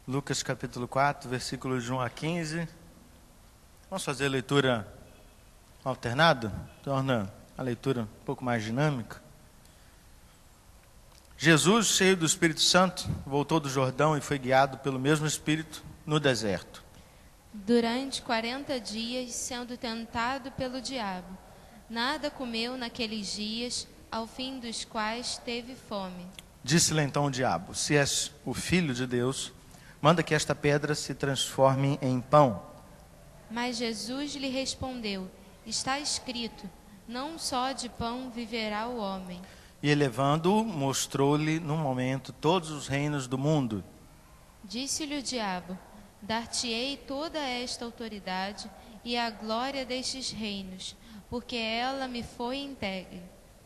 Lucas capítulo 4, versículos de 1 a 15. Vamos fazer a leitura alternada? Torna a leitura um pouco mais dinâmica. Jesus, cheio do Espírito Santo, voltou do Jordão e foi guiado pelo mesmo Espírito no deserto. Durante 40 dias, sendo tentado pelo diabo, nada comeu naqueles dias, ao fim dos quais teve fome. Disse-lhe então o diabo: se és o Filho de Deus, manda que esta pedra se transforme em pão. Mas Jesus lhe respondeu: está escrito, não só de pão viverá o homem. E elevando-o, mostrou-lhe num momento todos os reinos do mundo. Disse-lhe o diabo: dar-te-ei toda esta autoridade e a glória destes reinos, porque ela me foi entregue,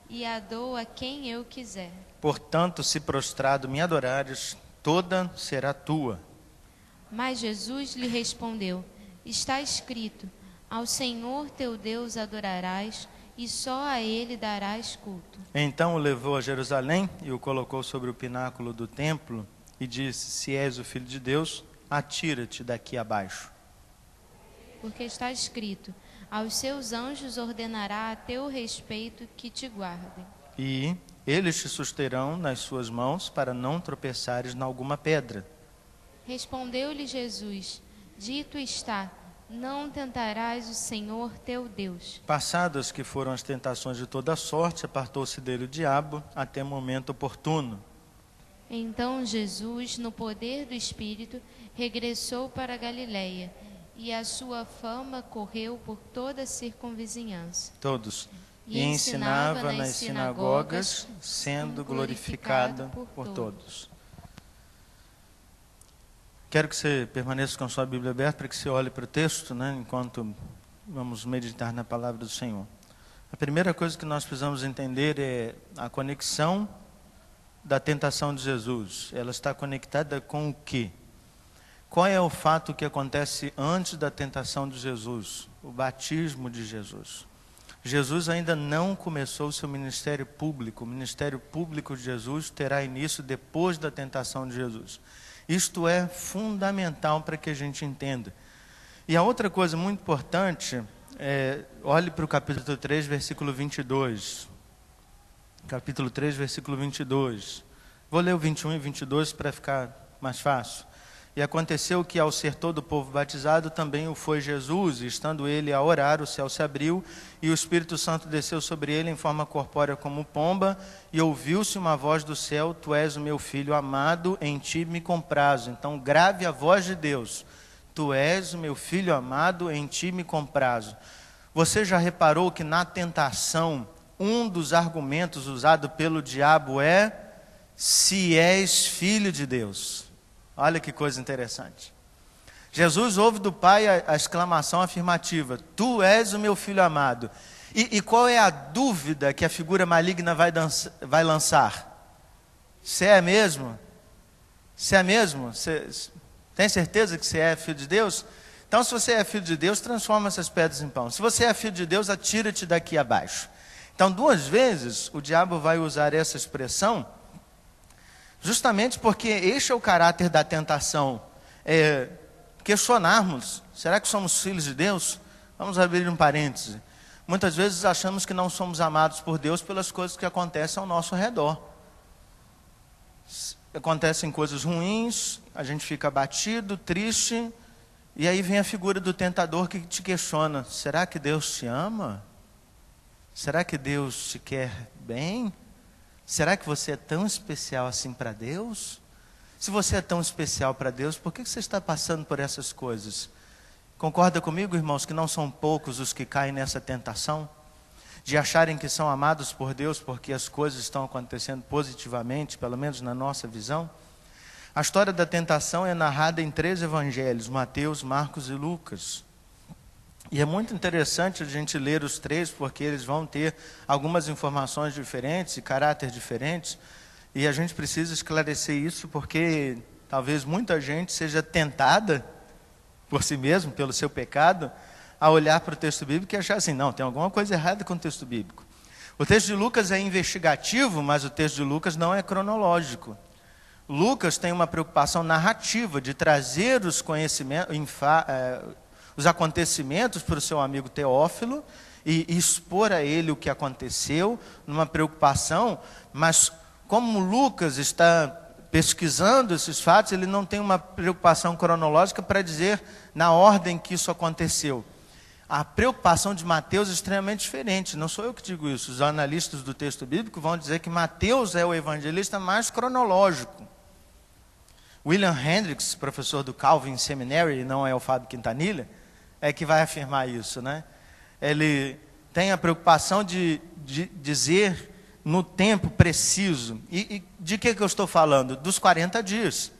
e a dou a quem eu quiser. Portanto, se prostrado me adorares, toda será tua. Mas Jesus lhe respondeu: está escrito, ao Senhor teu Deus adorarás, e só a ele darás culto. Então o levou a Jerusalém e o colocou sobre o pináculo do templo e disse: se és o Filho de Deus, atira-te daqui abaixo. Porque está escrito, aos seus anjos ordenará a teu respeito que te guardem. E eles te susterão nas suas mãos para não tropeçares em alguma pedra. Respondeu-lhe Jesus: dito está, não tentarás o Senhor teu Deus. Passadas que foram as tentações de toda sorte, apartou-se dele o diabo até o momento oportuno. Então Jesus, no poder do Espírito, regressou para a Galiléia, e a sua fama correu por toda a circunvizinhança. Todos. E E ensinava nas sinagogas, sendo glorificado por todos. Quero que você permaneça com a sua Bíblia aberta para que você olhe para o texto, enquanto vamos meditar na palavra do Senhor. A primeira coisa que nós precisamos entender é a conexão da tentação de Jesus. Ela está conectada com o quê? Qual é o fato que acontece antes da tentação de Jesus? O batismo de Jesus. Jesus ainda não começou o seu ministério público. O ministério público de Jesus terá início depois da tentação de Jesus. Isto é fundamental para que a gente entenda. E a outra coisa muito importante, olhe para o capítulo 3, versículo 22. Capítulo 3, versículo 22. Vou ler o 21 e 22 para ficar mais fácil. E aconteceu que, ao ser todo o povo batizado, também o foi Jesus, e estando ele a orar, o céu se abriu, e o Espírito Santo desceu sobre ele em forma corpórea como pomba, e ouviu-se uma voz do céu: tu és o meu filho amado, em ti me comprazo. Então grave a voz de Deus: tu és o meu filho amado, em ti me comprazo. Você já reparou que na tentação, um dos argumentos usado pelo diabo é: se és filho de Deus. Olha que coisa interessante. Jesus ouve do Pai a exclamação afirmativa: tu és o meu filho amado. E qual é a dúvida que a figura maligna vai lançar? Você é mesmo? Você é mesmo? Você tem certeza que você é filho de Deus? Então, se você é filho de Deus, transforma essas pedras em pão. Se você é filho de Deus, atira-te daqui abaixo. Então, 2 vezes o diabo vai usar essa expressão, justamente porque este é o caráter da tentação, questionarmos: será que somos filhos de Deus? Vamos abrir um parêntese. Muitas vezes achamos que não somos amados por Deus pelas coisas que acontecem ao nosso redor. Acontecem coisas ruins, a gente fica abatido, triste, e aí vem a figura do tentador que te questiona: será que Deus te ama? Será que Deus te quer bem? Será que você é tão especial assim para Deus? Se você é tão especial para Deus, por que você está passando por essas coisas? Concorda comigo, irmãos, que não são poucos os que caem nessa tentação? De acharem que são amados por Deus porque as coisas estão acontecendo positivamente, pelo menos na nossa visão? A história da tentação é narrada em 3 evangelhos: Mateus, Marcos e Lucas. E é muito interessante a gente ler os 3, porque eles vão ter algumas informações diferentes e caráter diferentes. E a gente precisa esclarecer isso, porque talvez muita gente seja tentada por si mesmo, pelo seu pecado, a olhar para o texto bíblico e achar assim: não, tem alguma coisa errada com o texto bíblico. O texto de Lucas é investigativo, mas o texto de Lucas não é cronológico. Lucas tem uma preocupação narrativa de trazer os conhecimentos, os acontecimentos para o seu amigo Teófilo e expor a ele o que aconteceu, numa preocupação, mas como Lucas está pesquisando esses fatos, ele não tem uma preocupação cronológica para dizer na ordem que isso aconteceu. A preocupação de Mateus é extremamente diferente, não sou eu que digo isso, os analistas do texto bíblico vão dizer que Mateus é o evangelista mais cronológico. William Hendricks, professor do Calvin Seminary, não é o Fábio Quintanilha, é que vai afirmar isso, né? Ele tem a preocupação de dizer no tempo preciso. E de que eu estou falando? Dos 40 dias.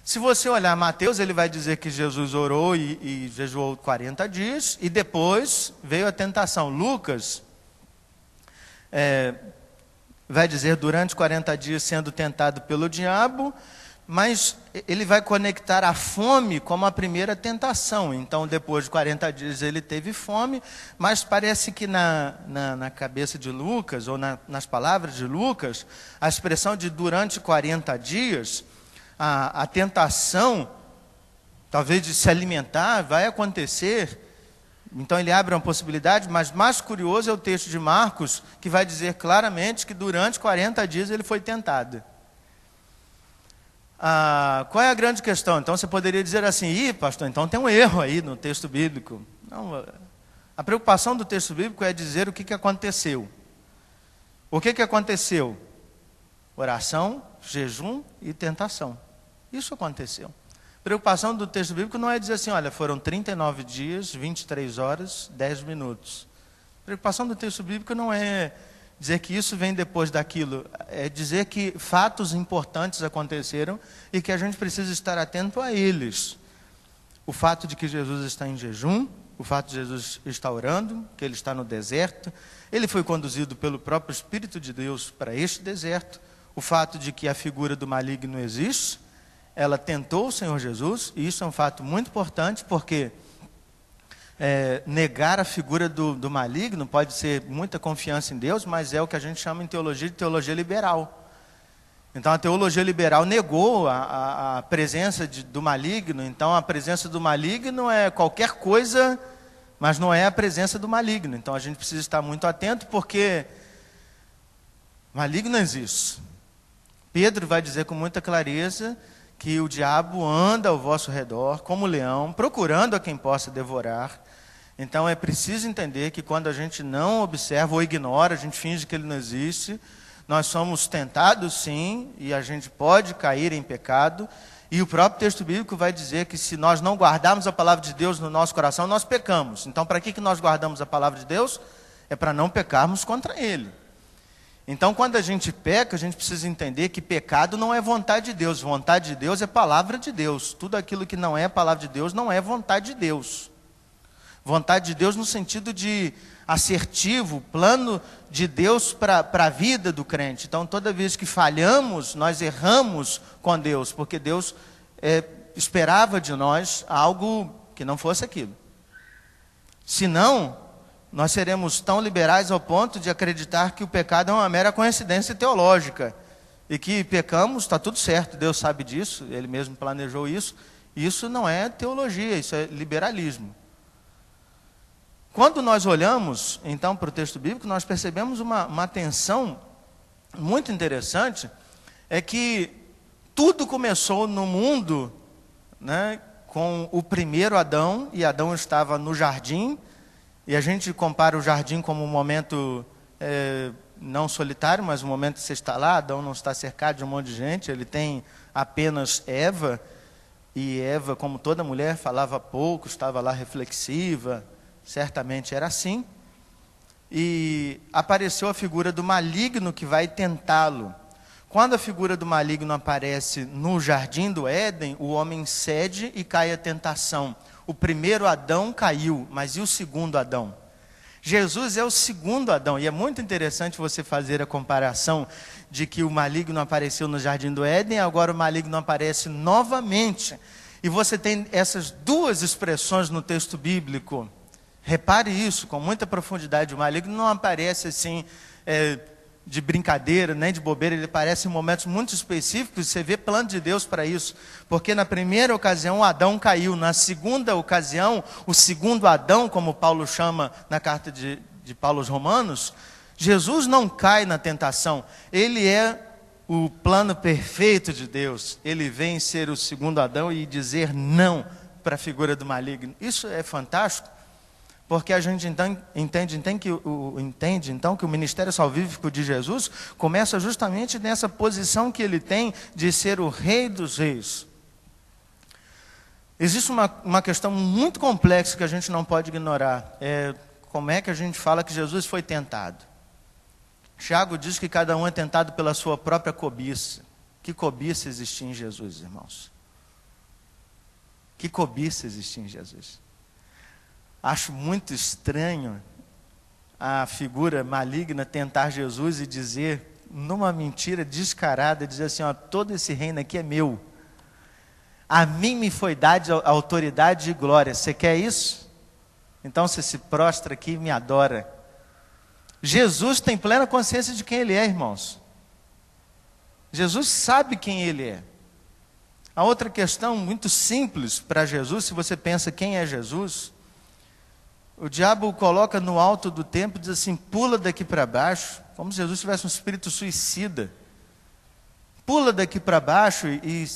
Se você olhar Mateus, ele vai dizer que Jesus orou e jejuou 40 dias, e depois veio a tentação. Lucas vai dizer durante 40 dias sendo tentado pelo diabo, mas ele vai conectar a fome como a primeira tentação. Então, depois de 40 dias ele teve fome, mas parece que na cabeça de Lucas, ou nas palavras de Lucas, a expressão de durante 40 dias, a tentação, talvez de se alimentar, vai acontecer. Então ele abre uma possibilidade, mas mais curioso é o texto de Marcos, que vai dizer claramente que durante 40 dias ele foi tentado. Qual é a grande questão? Então você poderia dizer assim, pastor, então tem um erro aí no texto bíblico. Não, a preocupação do texto bíblico é dizer o que aconteceu. O que aconteceu? Oração, jejum e tentação. Isso aconteceu. A preocupação do texto bíblico não é dizer assim, olha, foram 39 dias, 23 horas, 10 minutos. A preocupação do texto bíblico não é dizer que isso vem depois daquilo, é dizer que fatos importantes aconteceram e que a gente precisa estar atento a eles. O fato de que Jesus está em jejum, o fato de Jesus estar orando, que ele está no deserto, ele foi conduzido pelo próprio Espírito de Deus para este deserto, o fato de que a figura do maligno existe, ela tentou o Senhor Jesus, e isso é um fato muito importante, porque negar a figura do maligno pode ser muita confiança em Deus, mas é o que a gente chama em teologia de teologia liberal. Então a teologia liberal negou a presença do maligno. Então a presença do maligno é qualquer coisa, mas não é a presença do maligno. Então a gente precisa estar muito atento, porque maligno existe. Pedro vai dizer com muita clareza que o diabo anda ao vosso redor como leão, procurando a quem possa devorar. Então é preciso entender que quando a gente não observa ou ignora, a gente finge que ele não existe, nós somos tentados sim, e a gente pode cair em pecado, e o próprio texto bíblico vai dizer que se nós não guardarmos a palavra de Deus no nosso coração, nós pecamos. Então para que nós guardamos a palavra de Deus? É para não pecarmos contra ele. Então quando a gente peca, a gente precisa entender que pecado não é vontade de Deus. Vontade de Deus é palavra de Deus. Tudo aquilo que não é palavra de Deus não é vontade de Deus. Vontade de Deus no sentido de assertivo, plano de Deus para a vida do crente. Então toda vez que falhamos, nós erramos com Deus, porque Deus esperava de nós algo que não fosse aquilo. Senão, nós seremos tão liberais ao ponto de acreditar que o pecado é uma mera coincidência teológica, e que pecamos, está tudo certo, Deus sabe disso, Ele mesmo planejou isso. Isso não é teologia, isso é liberalismo. Quando nós olhamos, então, para o texto bíblico, nós percebemos uma tensão muito interessante, é que tudo começou no mundo, né, com o primeiro Adão, e Adão estava no jardim, e a gente compara o jardim como um momento não solitário, mas um momento que você está lá, Adão não está cercado de um monte de gente, ele tem apenas Eva, e Eva, como toda mulher, falava pouco, estava lá reflexiva, certamente era assim, e apareceu a figura do maligno que vai tentá-lo. Quando a figura do maligno aparece no jardim do Éden, o homem cede e cai a tentação. O primeiro Adão caiu, mas e o segundo Adão? Jesus é o segundo Adão, e é muito interessante você fazer a comparação de que o maligno apareceu no jardim do Éden, agora o maligno aparece novamente, e você tem essas duas expressões no texto bíblico. Repare isso com muita profundidade. O maligno não aparece assim de brincadeira, nem de bobeira, ele aparece em momentos muito específicos, você vê plano de Deus para isso, porque na primeira ocasião Adão caiu, na segunda ocasião, o segundo Adão, como Paulo chama na carta de Paulo aos Romanos, Jesus não cai na tentação, ele é o plano perfeito de Deus, ele vem ser o segundo Adão e dizer não para a figura do maligno. Isso é fantástico, porque a gente então entende que o ministério salvífico de Jesus começa justamente nessa posição que ele tem de ser o rei dos reis. Existe uma questão muito complexa que a gente não pode ignorar, como é que a gente fala que Jesus foi tentado? Tiago diz que cada um é tentado pela sua própria cobiça. Que cobiça existia em Jesus, irmãos? Que cobiça existia em Jesus? Acho muito estranho a figura maligna tentar Jesus e dizer, numa mentira descarada, dizer assim, ó, todo esse reino aqui é meu. A mim me foi dada autoridade e glória. Você quer isso? Então você se prostra aqui e me adora. Jesus tem plena consciência de quem ele é, irmãos. Jesus sabe quem ele é. A outra questão muito simples para Jesus, se você pensa quem é Jesus, o diabo o coloca no alto do templo e diz assim, pula daqui para baixo, como se Jesus tivesse um espírito suicida. Pula daqui para baixo e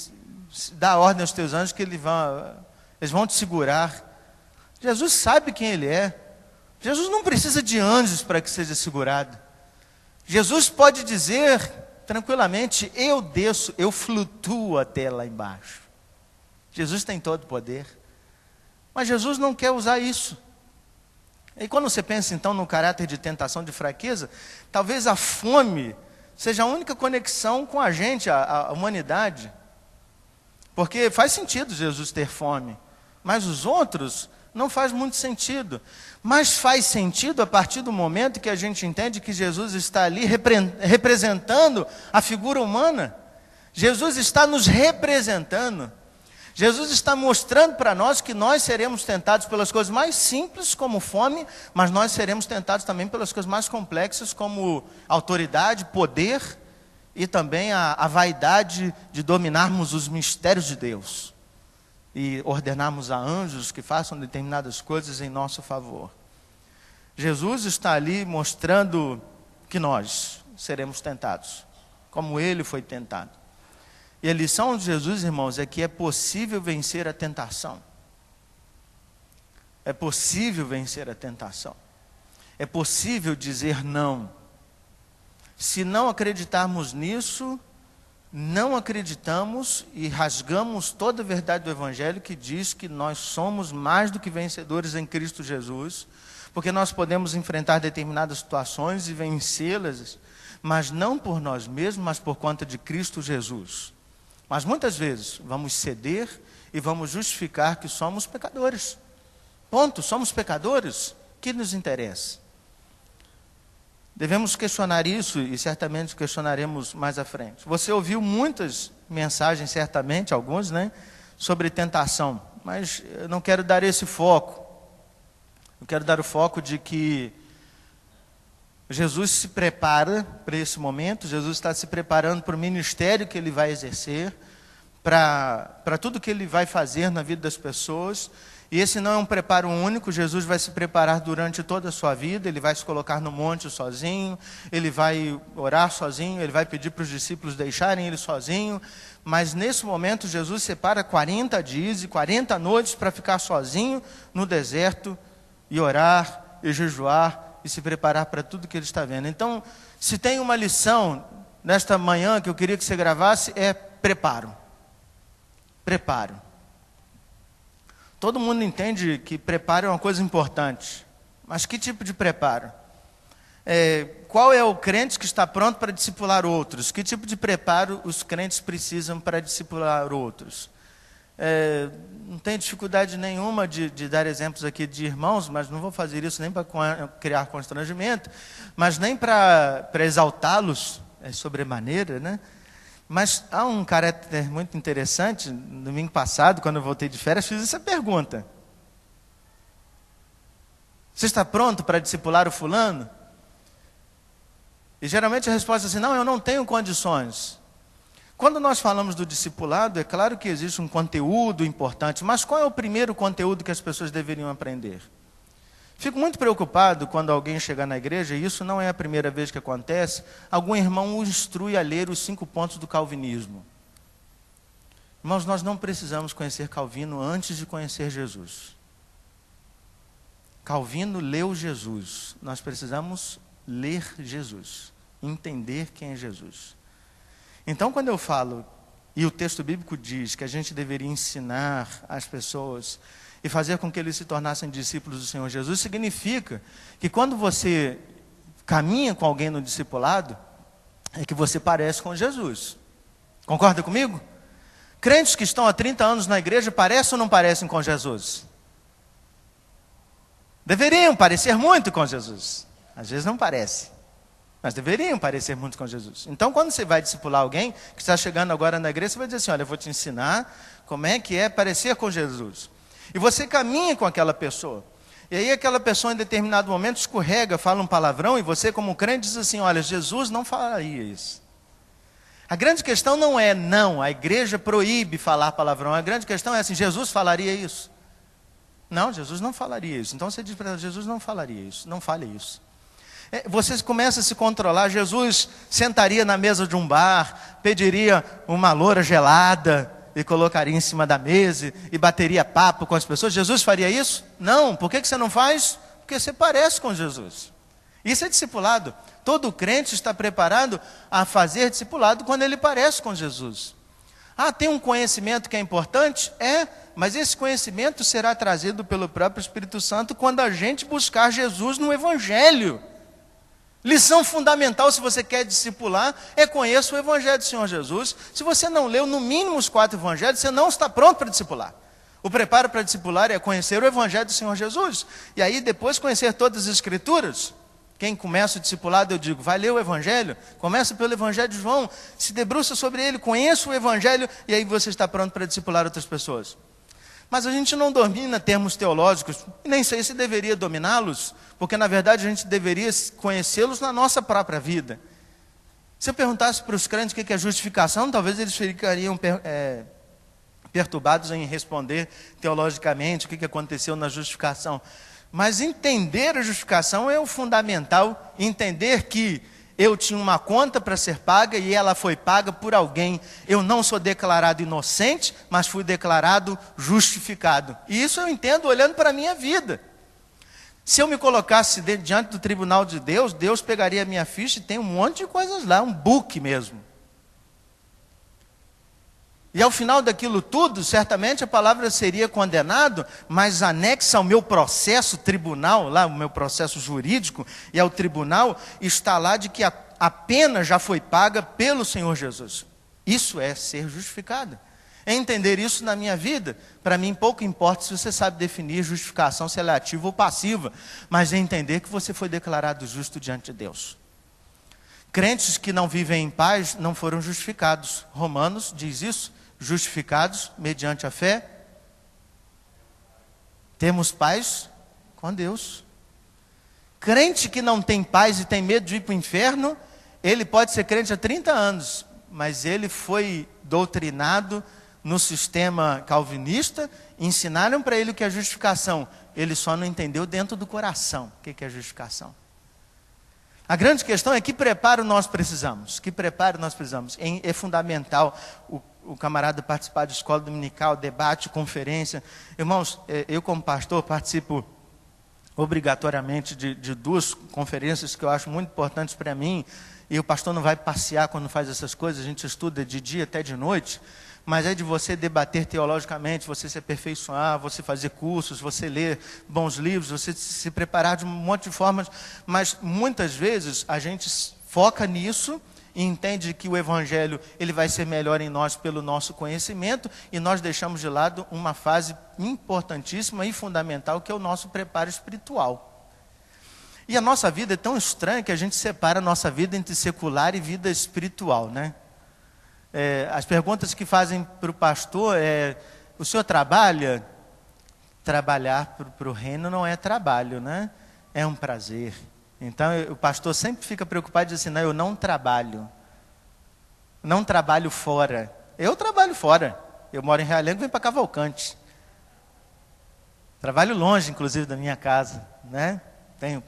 dá ordem aos teus anjos que eles vão te segurar. Jesus sabe quem ele é. Jesus não precisa de anjos para que seja segurado. Jesus pode dizer tranquilamente, eu desço, eu flutuo até lá embaixo. Jesus tem todo o poder. Mas Jesus não quer usar isso. E quando você pensa então no caráter de tentação, de fraqueza, talvez a fome seja a única conexão com a gente, a humanidade. Porque faz sentido Jesus ter fome, mas os outros não faz muito sentido. Mas faz sentido a partir do momento que a gente entende que Jesus está ali representando a figura humana. Jesus está nos representando. Jesus está mostrando para nós que nós seremos tentados pelas coisas mais simples, como fome, mas nós seremos tentados também pelas coisas mais complexas, como autoridade, poder e também a vaidade de dominarmos os mistérios de Deus e ordenarmos a anjos que façam determinadas coisas em nosso favor. Jesus está ali mostrando que nós seremos tentados, como ele foi tentado. E a lição de Jesus, irmãos, é que é possível vencer a tentação. É possível vencer a tentação. É possível dizer não. Se não acreditarmos nisso, não acreditamos e rasgamos toda a verdade do Evangelho que diz que nós somos mais do que vencedores em Cristo Jesus, porque nós podemos enfrentar determinadas situações e vencê-las, mas não por nós mesmos, mas por conta de Cristo Jesus. Mas muitas vezes vamos ceder e vamos justificar que somos pecadores. Ponto, somos pecadores. O que nos interessa? Devemos questionar isso e certamente questionaremos mais à frente. Você ouviu muitas mensagens, certamente, alguns, né, sobre tentação, mas eu não quero dar esse foco. Eu quero dar o foco de que Jesus se prepara para esse momento, Jesus está se preparando para o ministério que ele vai exercer, para tudo que ele vai fazer na vida das pessoas. E esse não é um preparo único, Jesus vai se preparar durante toda a sua vida, ele vai se colocar no monte sozinho, ele vai orar sozinho, ele vai pedir para os discípulos deixarem ele sozinho, mas nesse momento Jesus separa 40 dias e 40 noites para ficar sozinho no deserto e orar e jejuar e se preparar para tudo que ele está vendo. Então, se tem uma lição nesta manhã que eu queria que você gravasse, é preparo. Preparo. Todo mundo entende que preparo é uma coisa importante, mas que tipo de preparo? Qual é o crente que está pronto para discipular outros? Que tipo de preparo os crentes precisam para discipular outros? Não tenho dificuldade nenhuma de dar exemplos aqui de irmãos, mas não vou fazer isso nem para criar constrangimento, mas nem para exaltá-los sobremaneira, né? Mas há um caráter muito interessante. No domingo passado, quando eu voltei de férias, fiz essa pergunta: você está pronto para discipular o fulano? E geralmente a resposta é assim, não, eu não tenho condições. Quando nós falamos do discipulado, é claro que existe um conteúdo importante, mas qual é o primeiro conteúdo que as pessoas deveriam aprender? Fico muito preocupado quando alguém chega na igreja, e isso não é a primeira vez que acontece, algum irmão o instrui a ler os 5 pontos do calvinismo. Irmãos, nós não precisamos conhecer Calvino antes de conhecer Jesus. Calvino leu Jesus, nós precisamos ler Jesus, entender quem é Jesus. Então, quando eu falo, e o texto bíblico diz que a gente deveria ensinar as pessoas e fazer com que eles se tornassem discípulos do Senhor Jesus, significa que quando você caminha com alguém no discipulado, é que você parece com Jesus. Concorda comigo? Crentes que estão há 30 anos na igreja, parecem ou não parecem com Jesus? Deveriam parecer muito com Jesus. Às vezes não parece, mas deveriam parecer muito com Jesus. Então, quando você vai discipular alguém que está chegando agora na igreja, você vai dizer assim, olha, eu vou te ensinar como é que é parecer com Jesus. E você caminha com aquela pessoa. E aí aquela pessoa em determinado momento escorrega, fala um palavrão, e você como crente diz assim, olha, Jesus não falaria isso. A grande questão não é não, a igreja proíbe falar palavrão. A grande questão é assim, Jesus falaria isso? Não, Jesus não falaria isso. Então você diz para ela, Jesus não falaria isso, não fale isso. Você começa a se controlar, Jesus sentaria na mesa de um bar, pediria uma loura gelada e colocaria em cima da mesa e bateria papo com as pessoas. Jesus faria isso? Não, por que você não faz? Porque você parece com Jesus. Isso é discipulado. Todo crente está preparado a fazer discipulado quando ele parece com Jesus. Ah, tem um conhecimento que é importante? É, mas esse conhecimento será trazido pelo próprio Espírito Santo quando a gente buscar Jesus no Evangelho. Lição fundamental, se você quer discipular, é conheça o Evangelho do Senhor Jesus. Se você não leu no mínimo os 4 Evangelhos, você não está pronto para discipular. O preparo para discipular é conhecer o Evangelho do Senhor Jesus. E aí depois conhecer todas as Escrituras. Quem começa o discipulado, eu digo, vai ler o Evangelho, começa pelo Evangelho de João, se debruça sobre ele, conheça o Evangelho, e aí você está pronto para discipular outras pessoas. Mas a gente não domina termos teológicos, e nem sei se deveria dominá-los, porque na verdade a gente deveria conhecê-los na nossa própria vida. Se eu perguntasse para os crentes o que é justificação, talvez eles ficariam perturbados em responder teologicamente o que aconteceu na justificação. Mas entender a justificação é o fundamental, entender que eu tinha uma conta para ser paga e ela foi paga por alguém. Eu não sou declarado inocente, mas fui declarado justificado. E isso eu entendo olhando para a minha vida. Se eu me colocasse diante do tribunal de Deus, Deus pegaria a minha ficha e tem um monte de coisas lá, um book mesmo. E ao final daquilo tudo, certamente a palavra seria condenado, mas anexa ao meu processo tribunal, lá o meu processo jurídico, e ao tribunal, está lá de que a pena já foi paga pelo Senhor Jesus. Isso é ser justificado. É entender isso na minha vida. Para mim pouco importa se você sabe definir justificação, se ela é ativa ou passiva, mas é entender que você foi declarado justo diante de Deus. Crentes que não vivem em paz não foram justificados. Romanos diz isso. Justificados mediante a fé, temos paz com Deus. Crente que não tem paz e tem medo de ir para o inferno, ele pode ser crente há 30 anos, mas ele foi doutrinado no sistema calvinista, ensinaram para ele o que é justificação, ele só não entendeu dentro do coração o que é justificação. A grande questão é que preparo nós precisamos, é fundamental o camarada participar de escola dominical, debate, conferência. Irmãos, eu como pastor participo obrigatoriamente de 2 conferências que eu acho muito importantes para mim, e o pastor não vai passear quando faz essas coisas, a gente estuda de dia até de noite, mas é de você debater teologicamente, você se aperfeiçoar, você fazer cursos, você ler bons livros, você se preparar de um monte de formas, mas muitas vezes a gente foca nisso, e entende que o Evangelho ele vai ser melhor em nós pelo nosso conhecimento, e nós deixamos de lado uma fase importantíssima e fundamental, que é o nosso preparo espiritual. E a nossa vida é tão estranha que a gente separa a nossa vida entre secular e vida espiritual, né? As perguntas que fazem para o pastor o senhor trabalha? Trabalhar para o reino não é trabalho, né? É um prazer. Então, o pastor sempre fica preocupado e diz assim, não, eu não trabalho fora. Eu trabalho fora. Eu moro em Realengo, venho para Cavalcante. Trabalho longe, inclusive, da minha casa, né? Tenho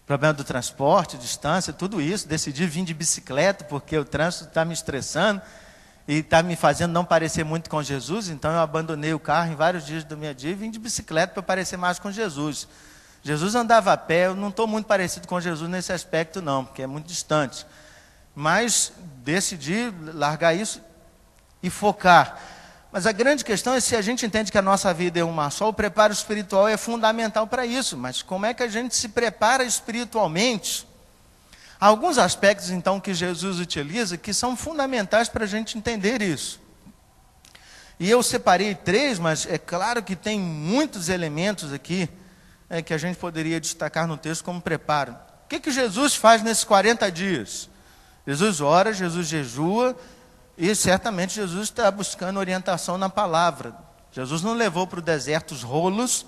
problema do transporte, distância, tudo isso. Decidi vir de bicicleta, porque o trânsito está me estressando e está me fazendo não parecer muito com Jesus. Então, eu abandonei o carro em vários dias do meu dia e vim de bicicleta para parecer mais com Jesus. Jesus andava a pé, eu não estou muito parecido com Jesus nesse aspecto não, porque é muito distante. Mas decidi largar isso e focar. Mas a grande questão é se a gente entende que a nossa vida é uma só, o preparo espiritual é fundamental para isso. Mas como é que a gente se prepara espiritualmente? Há alguns aspectos então que Jesus utiliza que são fundamentais para a gente entender isso. E eu separei 3, mas é claro que tem muitos elementos aqui que a gente poderia destacar no texto como preparo. O que Jesus faz nesses 40 dias? Jesus ora, Jesus jejua, e certamente Jesus está buscando orientação na palavra. Jesus não levou para o deserto os rolos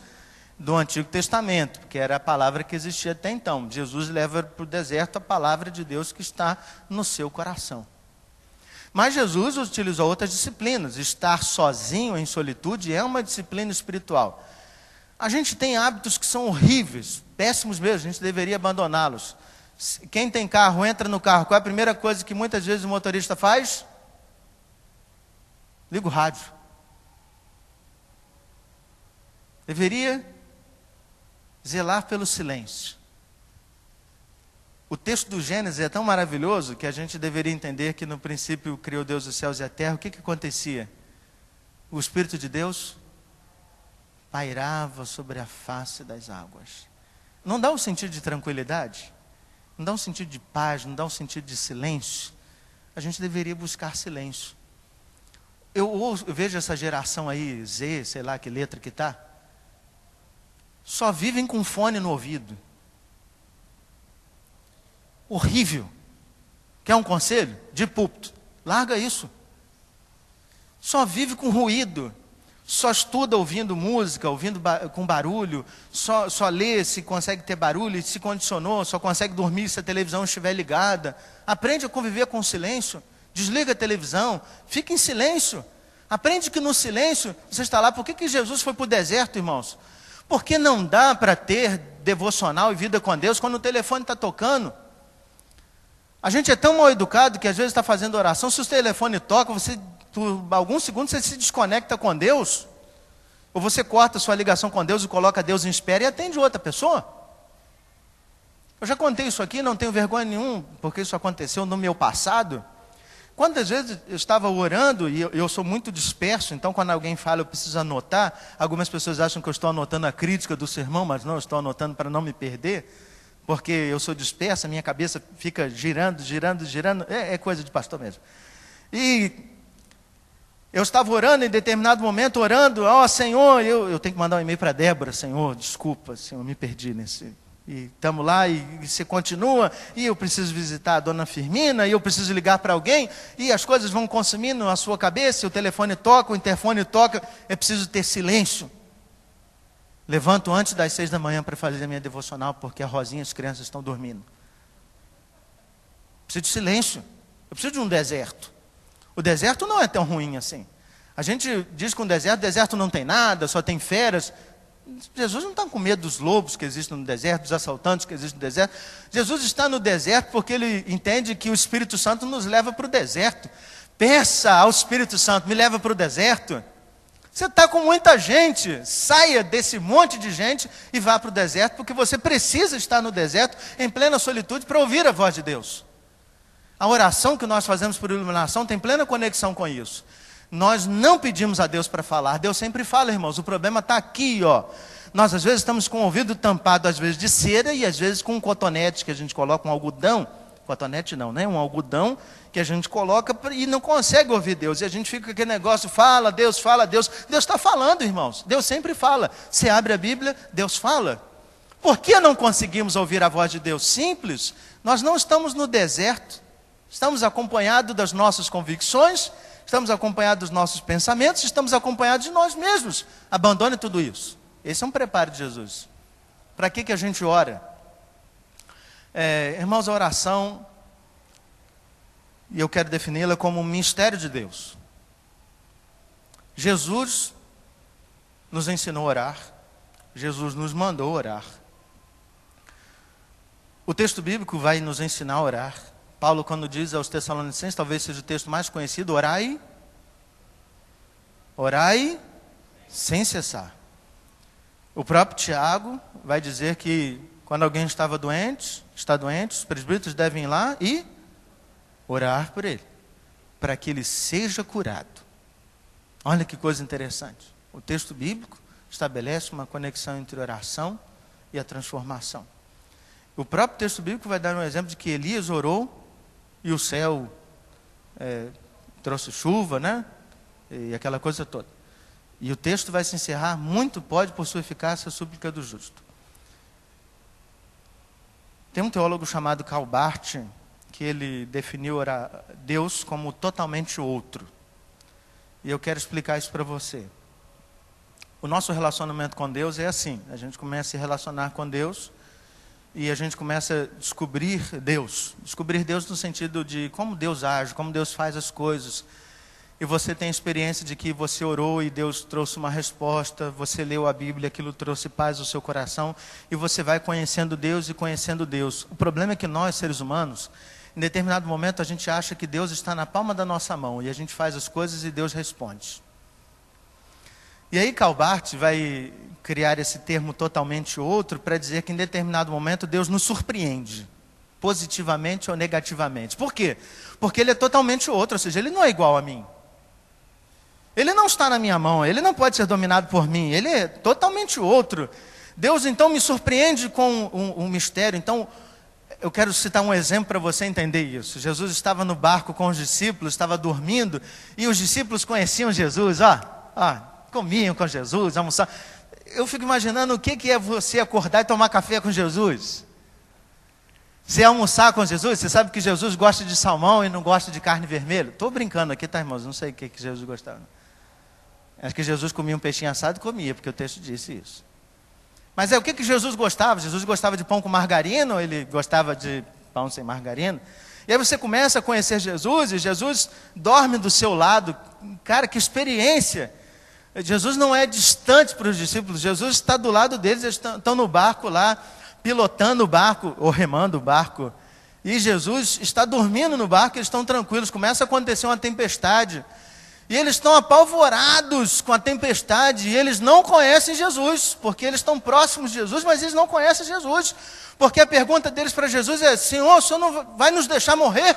do Antigo Testamento, porque era a palavra que existia até então. Jesus leva para o deserto a palavra de Deus que está no seu coração. Mas Jesus utilizou outras disciplinas. Estar sozinho, em solitude, é uma disciplina espiritual. A gente tem hábitos que são horríveis, péssimos mesmo, a gente deveria abandoná-los. Quem tem carro, entra no carro, qual é a primeira coisa que muitas vezes o motorista faz? Liga o rádio. Deveria zelar pelo silêncio. O texto do Gênesis é tão maravilhoso que a gente deveria entender que no princípio criou Deus os céus e a terra. O que acontecia? O Espírito de Deus pairava sobre a face das águas. Não dá um sentido de tranquilidade? Não dá um sentido de paz? Não dá um sentido de silêncio? A gente deveria buscar silêncio. Eu vejo essa geração aí, Z, sei lá que letra que está, só vivem com fone no ouvido. Horrível. Quer um conselho? De púlpito. Larga isso. Só vive com ruído. Só estuda ouvindo música, ouvindo com barulho, só lê se consegue ter barulho, se condicionou, só consegue dormir se a televisão estiver ligada. Aprende a conviver com o silêncio, desliga a televisão, fica em silêncio. Aprende que no silêncio você está lá. Por que Jesus foi para o deserto, irmãos? Porque não dá para ter devocional e vida com Deus quando o telefone está tocando. A gente é tão mal educado que às vezes está fazendo oração, se o telefone toca, por alguns segundos você se desconecta com Deus, ou você corta a sua ligação com Deus e coloca Deus em espera e atende outra pessoa. Eu já contei isso aqui, não tenho vergonha nenhuma, porque isso aconteceu no meu passado. Quantas vezes eu estava orando, e eu sou muito disperso, então quando alguém fala eu preciso anotar, algumas pessoas acham que eu estou anotando a crítica do sermão, mas não, eu estou anotando para não me perder, porque eu sou disperso, a minha cabeça fica girando, é coisa de pastor mesmo. E eu estava orando em determinado momento, Senhor, eu tenho que mandar um e-mail para a Débora, Senhor, desculpa, Senhor, me perdi nesse. E estamos lá, e você continua, e eu preciso visitar a dona Firmina, e eu preciso ligar para alguém, e as coisas vão consumindo a sua cabeça, o telefone toca, o interfone toca, é preciso ter silêncio. Levanto antes das 6 da manhã para fazer a minha devocional, porque a Rosinha e as crianças estão dormindo. Preciso de silêncio, eu preciso de um deserto. O deserto não é tão ruim assim. A gente diz que o deserto não tem nada, só tem feras. Jesus não está com medo dos lobos que existem no deserto, dos assaltantes que existem no deserto. Jesus está no deserto porque ele entende que o Espírito Santo nos leva para o deserto. Peça ao Espírito Santo, me leva para o deserto. Você está com muita gente, saia desse monte de gente e vá para o deserto, porque você precisa estar no deserto, em plena solitude, para ouvir a voz de Deus. A oração que nós fazemos por iluminação tem plena conexão com isso. Nós não pedimos a Deus para falar, Deus sempre fala, irmãos, o problema está aqui, ó. Nós às vezes estamos com o ouvido tampado, às vezes de cera, e às vezes com um cotonete que a gente coloca, um algodão, cotonete não, né? Um algodão que a gente coloca e não consegue ouvir Deus, e a gente fica com aquele negócio, fala Deus, Deus está falando, irmãos, Deus sempre fala. Você abre a Bíblia, Deus fala. Por que não conseguimos ouvir a voz de Deus? Simples, nós não estamos no deserto, estamos acompanhados das nossas convicções, estamos acompanhados dos nossos pensamentos, estamos acompanhados de nós mesmos. Abandone tudo isso. Esse é um preparo de Jesus. Para que a gente ora? Irmãos, a oração, e eu quero defini-la como um mistério de Deus. Jesus nos ensinou a orar, Jesus nos mandou orar. O texto bíblico vai nos ensinar a orar. Paulo, quando diz aos Tessalonicenses, talvez seja o texto mais conhecido, orai sem cessar. O próprio Tiago vai dizer que quando alguém está doente, os presbíteros devem ir lá e orar por ele, para que ele seja curado. Olha que coisa interessante. O texto bíblico estabelece uma conexão entre oração e a transformação. O próprio texto bíblico vai dar um exemplo de que Elias orou e o céu trouxe chuva, né? E aquela coisa toda. E o texto vai se encerrar: muito pode por sua eficácia a súplica do justo. Tem um teólogo chamado Karl Barth, que ele definiu Deus como totalmente outro. E eu quero explicar isso para você. O nosso relacionamento com Deus é assim: a gente começa a se relacionar com Deus e a gente começa a descobrir Deus. Descobrir Deus no sentido de como Deus age, como Deus faz as coisas. E você tem a experiência de que você orou e Deus trouxe uma resposta, você leu a Bíblia, aquilo trouxe paz ao seu coração, e você vai conhecendo Deus e conhecendo Deus. O problema é que nós, seres humanos, em determinado momento a gente acha que Deus está na palma da nossa mão, e a gente faz as coisas e Deus responde. E aí Karl Barth vai criar esse termo totalmente outro para dizer que em determinado momento Deus nos surpreende, positivamente ou negativamente. Por quê? Porque Ele é totalmente outro, ou seja, Ele não é igual a mim. Ele não está na minha mão, Ele não pode ser dominado por mim, Ele é totalmente outro. Deus então me surpreende com um mistério. Então, eu quero citar um exemplo para você entender isso. Jesus estava no barco com os discípulos, estava dormindo, e os discípulos conheciam Jesus, comiam com Jesus, almoçavam. Eu fico imaginando o que é você acordar e tomar café com Jesus. Você almoçar com Jesus, você sabe que Jesus gosta de salmão e não gosta de carne vermelha. Estou brincando aqui, tá, irmãos? Não sei o que Jesus gostava. Acho que Jesus comia um peixinho assado e comia, porque o texto disse isso. Mas o que Jesus gostava? Jesus gostava de pão com margarina, ou ele gostava de pão sem margarina? E aí você começa a conhecer Jesus, e Jesus dorme do seu lado. Cara, que experiência! Jesus não é distante para os discípulos, Jesus está do lado deles, eles estão no barco lá, pilotando o barco, ou remando o barco. E Jesus está dormindo no barco, eles estão tranquilos, começa a acontecer uma tempestade. E eles estão apavorados com a tempestade, e eles não conhecem Jesus, porque eles estão próximos de Jesus, mas eles não conhecem Jesus. Porque a pergunta deles para Jesus é: Senhor, o Senhor não vai nos deixar morrer?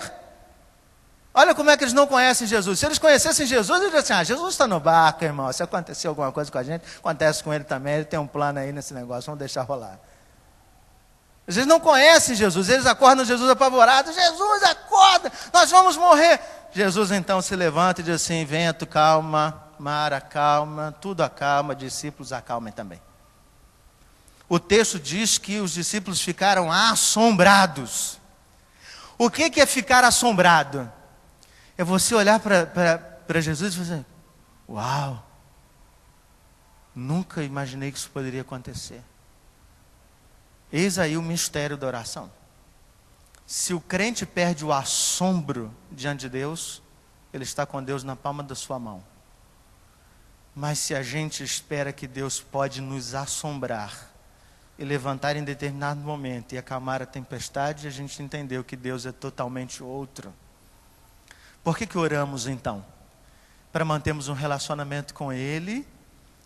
Olha como é que eles não conhecem Jesus. Se eles conhecessem Jesus, eles dizem assim: Jesus está no barco, irmão, se acontecer alguma coisa com a gente, acontece com ele também, ele tem um plano aí nesse negócio, vamos deixar rolar. Eles não conhecem Jesus, eles acordam Jesus apavorado: Jesus, acorda, nós vamos morrer. Jesus então se levanta e diz assim: vento, calma, mar, acalma, tudo acalma, discípulos acalmem também. O texto diz que os discípulos ficaram assombrados. O que é ficar assombrado? É você olhar para Jesus e fazer assim: uau, nunca imaginei que isso poderia acontecer. Eis aí o mistério da oração. Se o crente perde o assombro diante de Deus, ele está com Deus na palma da sua mão. Mas se a gente espera que Deus pode nos assombrar e levantar em determinado momento e acalmar a tempestade, a gente entendeu que Deus é totalmente outro. Por que oramos então? Para mantermos um relacionamento com Ele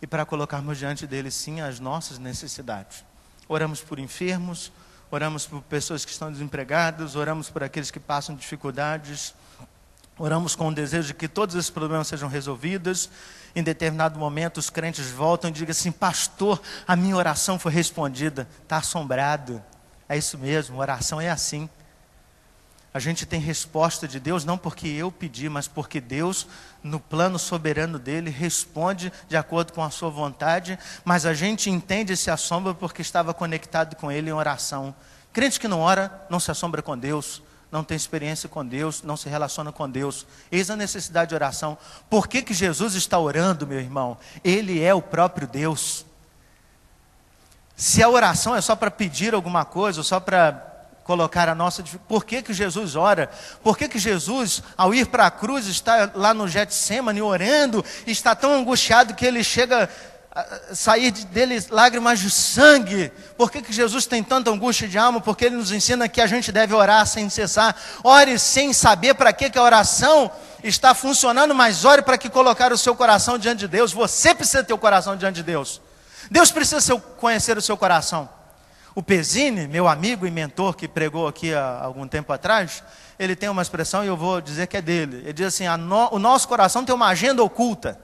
e para colocarmos diante dele sim as nossas necessidades. Oramos por enfermos, oramos por pessoas que estão desempregadas, oramos por aqueles que passam dificuldades, oramos com o desejo de que todos esses problemas sejam resolvidos. Em determinado momento os crentes voltam e dizem assim: pastor, a minha oração foi respondida. Está assombrado. É isso mesmo, oração é assim. A gente tem resposta de Deus não porque eu pedi, mas porque Deus, no plano soberano dele, responde de acordo com a sua vontade. Mas a gente entende esse assombro porque estava conectado com ele em oração. Crente que não ora, não se assombra com Deus, não tem experiência com Deus, não se relaciona com Deus. Eis a necessidade de oração. Por que Jesus está orando, meu irmão? Ele é o próprio Deus. Se a oração é só para pedir alguma coisa, ou só para colocar a nossa... Por que Jesus ora? Por que Jesus, ao ir para a cruz, está lá no Getsêmani orando, e está tão angustiado que ele chega a sair dele lágrimas de sangue? Por que Jesus tem tanta angústia de alma? Porque ele nos ensina que a gente deve orar sem cessar. Ore sem saber para que a oração está funcionando, mas ore para que colocar o seu coração diante de Deus. Você precisa ter o coração diante de Deus. Deus precisa conhecer o seu coração. O Pezzini, meu amigo e mentor que pregou aqui há algum tempo atrás, ele tem uma expressão e eu vou dizer que é dele. Ele diz assim, o nosso coração tem uma agenda oculta.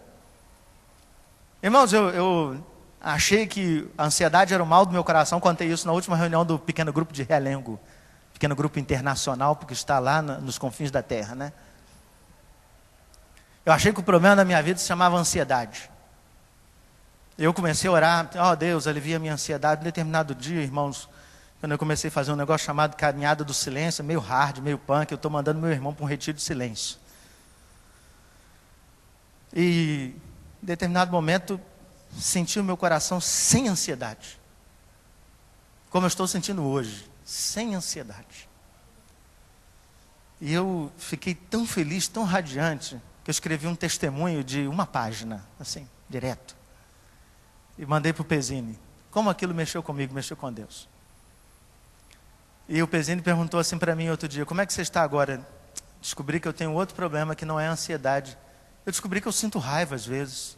Irmãos, eu achei que a ansiedade era o mal do meu coração, contei isso na última reunião do pequeno grupo de Realengo, pequeno grupo internacional, porque está lá nos confins da terra, né? Eu achei que o problema da minha vida se chamava ansiedade. Eu comecei a orar, Deus, alivia a minha ansiedade. Em determinado dia, irmãos, quando eu comecei a fazer um negócio chamado caminhada do silêncio, meio hard, meio punk, eu estou mandando meu irmão para um retiro de silêncio. E em determinado momento, senti o meu coração sem ansiedade. Como eu estou sentindo hoje, sem ansiedade. E eu fiquei tão feliz, tão radiante, que eu escrevi um testemunho de uma página, assim, direto. E mandei para o Pezzini. Como aquilo mexeu comigo, mexeu com Deus. E o Pezzini perguntou assim para mim outro dia, como é que você está agora? Descobri que eu tenho outro problema que não é a ansiedade. Eu descobri que eu sinto raiva às vezes.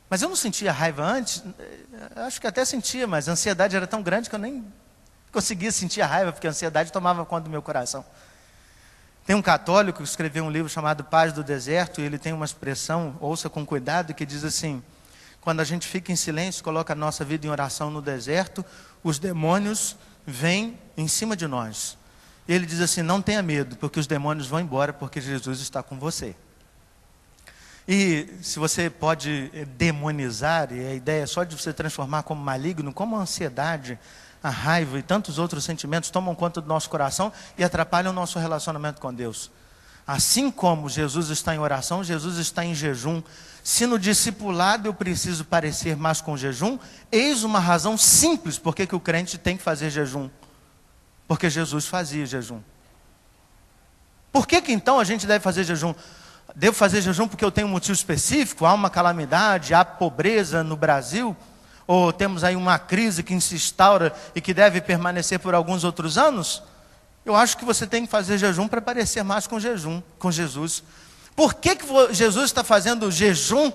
Mas eu não sentia raiva antes, acho que até sentia, mas a ansiedade era tão grande que eu nem conseguia sentir a raiva, porque a ansiedade tomava conta do meu coração. Tem um católico que escreveu um livro chamado Paz do Deserto, e ele tem uma expressão, ouça com cuidado, que diz assim, quando a gente fica em silêncio, coloca a nossa vida em oração no deserto, os demônios vêm em cima de nós. E ele diz assim, não tenha medo, porque os demônios vão embora, porque Jesus está com você. E se você pode demonizar, e a ideia é só de você transformar como maligno, como a ansiedade, a raiva e tantos outros sentimentos tomam conta do nosso coração e atrapalham o nosso relacionamento com Deus. Assim como Jesus está em oração, Jesus está em jejum. Se no discipulado eu preciso parecer mais com jejum, eis uma razão simples por que o crente tem que fazer jejum. Porque Jesus fazia jejum. Por que então a gente deve fazer jejum? Devo fazer jejum porque eu tenho um motivo específico? Há uma calamidade, há pobreza no Brasil? Ou temos aí uma crise que se instaura e que deve permanecer por alguns outros anos? Eu acho que você tem que fazer jejum para parecer mais com Jesus. Por que Jesus está fazendo jejum?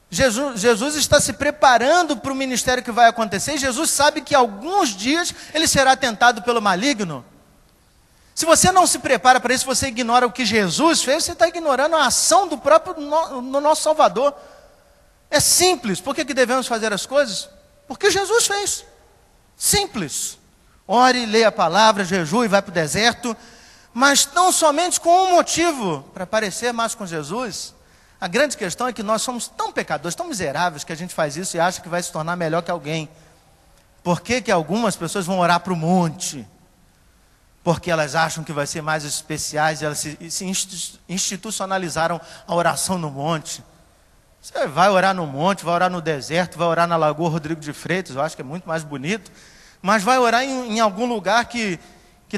Jesus está se preparando para o ministério que vai acontecer. Jesus sabe que alguns dias ele será tentado pelo maligno. Se você não se prepara para isso, você ignora o que Jesus fez, você está ignorando a ação do próprio no nosso Salvador. É simples. Por que devemos fazer as coisas? Porque Jesus fez. Simples. Ore, leia a palavra, jejue, vai para o deserto. Mas não somente com um motivo, para parecer mais com Jesus. A grande questão é que nós somos tão pecadores, tão miseráveis, que a gente faz isso e acha que vai se tornar melhor que alguém. Por que algumas pessoas vão orar para o monte? Porque elas acham que vai ser mais especiais e elas se institucionalizaram a oração no monte. Você vai orar no monte, vai orar no deserto, vai orar na Lagoa Rodrigo de Freitas, eu acho que é muito mais bonito, mas vai orar em algum lugar que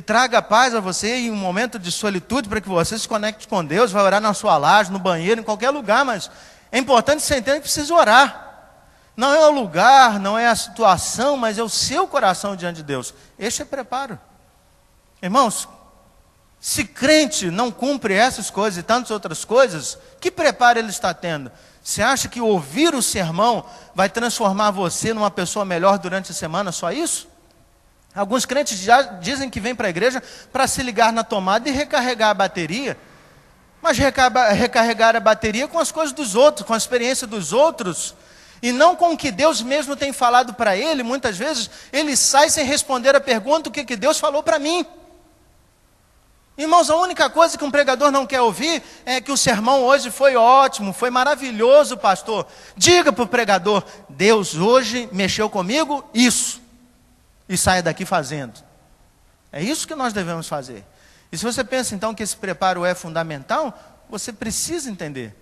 traga paz a você em um momento de solitude para que você se conecte com Deus, vai orar na sua laje, no banheiro, em qualquer lugar, mas é importante você entender que precisa orar. Não é o lugar, não é a situação, mas é o seu coração diante de Deus. Este é preparo. Irmãos, se crente não cumpre essas coisas e tantas outras coisas, que preparo ele está tendo? Você acha que ouvir o sermão vai transformar você numa pessoa melhor durante a semana, só isso? Alguns crentes já dizem que vêm para a igreja para se ligar na tomada e recarregar a bateria. Mas recarregar a bateria com as coisas dos outros, com a experiência dos outros, e não com o que Deus mesmo tem falado para ele. Muitas vezes ele sai sem responder a pergunta, o que Deus falou para mim. Irmãos, a única coisa que um pregador não quer ouvir é que o sermão hoje foi ótimo, foi maravilhoso, pastor. Diga para o pregador, Deus hoje mexeu comigo, isso. E saia daqui fazendo. É isso que nós devemos fazer. E se você pensa então que esse preparo é fundamental, você precisa entender.